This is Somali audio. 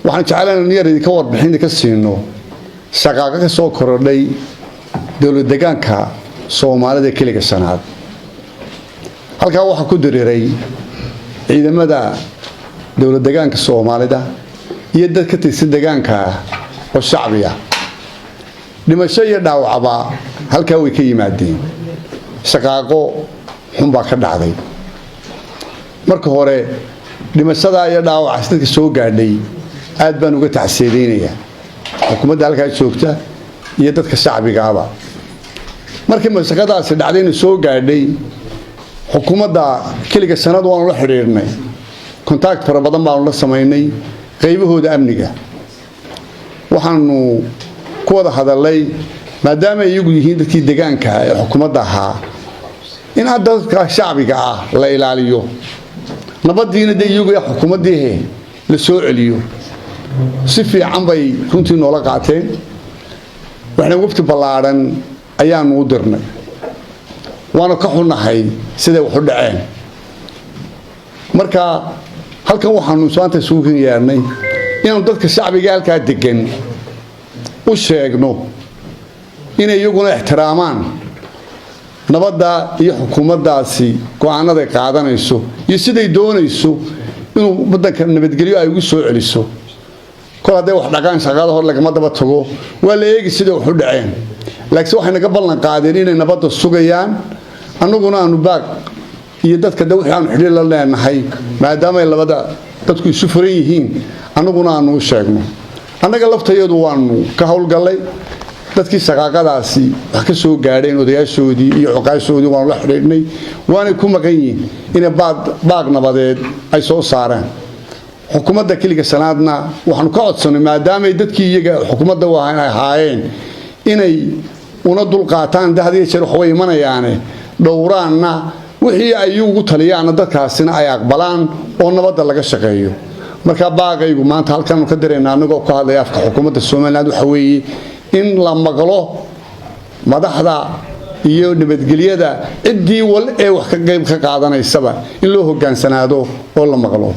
waxaan jeclaan niyar idinka warbixin ka siino shaqaaqa ka soo korodhay dawlad deegaanka Soomaalida kaliya sanaad halka waxa ku diriiray ciidamada dawlad deegaanka Soomaalida iyo dadka tirsan deegaanka oo shacbiga dhimasho iyo dhaawacba halka way ka yimaadeen shaqaaqo xun baa ka dhacday marka hore dhimashada iyo dhaawaca dadka soo gaadhay aad baan uga tacsiideynaya xukuumadda halka joogta iyo dadka shacbiga ah markii mas'aladaasi dhacday soo gaadhay xukuumadda kaliya sanad waan la xiriirnay contact fara badan baan la sameeynay qaybahooda amniga waxaanu ku wada hadalay maadaama iyagu yihiin dadkii deegaanka ee xukuumadda ahaa in dadka shacbiga ah la ilaaliyo nabadiina iyagu ee xukuumadii la soo celiyo si fiican bay runtii noola qaateen waxna waqti balaaran ayaan u dirnay waana ka xunahay sida wax u dhaceen marka halkan waxaanu saanta suuqin yeernay inaan dadka shacbiga halka degan u sheegno inay iyaguna ixtiraamaan nabadda iyo xukuumaddaasi go'aanada qaadanayso iyo siday doonayso inuu wadanka nabadgelyo ay ugu soo celiso kala day wax dhaqan shaqada hor laga madaba tago waa la eegi sida wax u dhaceen laakiin waxay naga ballan qaadeen inay nabadda sugayaan annaguna aanu baaq iyo dadka dawladda aan xiriir la leenahay maadaama ay labada dadku isu furan yihiin annaguna aanu sheegno annaga laftayadu waanu ka hawlgalay dadkii shaqaaqadaasi wax ka soo gaadheen odayaashoodii iyo xuqaashoodii waan la xiriirnay waana ku maqan yihiin in baaq nabadeed ay soo saaraan xukuumadda kaliya sanaadna waxaan ka codsanay maadaama dadkii iyaga xukuumadda waxaan ahaayeen inay una dul qaataan dahdiye jeer wax way imanayaan dhowraanna wixii ay ugu taliyaan dadkaasina ay aqbalaan oo nabadda laga shaqeeyo marka baaqaygu maanta halkan ka dareena anagoo ka hadlay afka xukuumadda Soomaaliland waxa weeye in la maqlo madaxda iyo nabadgelyada cidii wal ee wax ka qayb ka qaadanaysaba in loo hogaansanaado oo la maqlo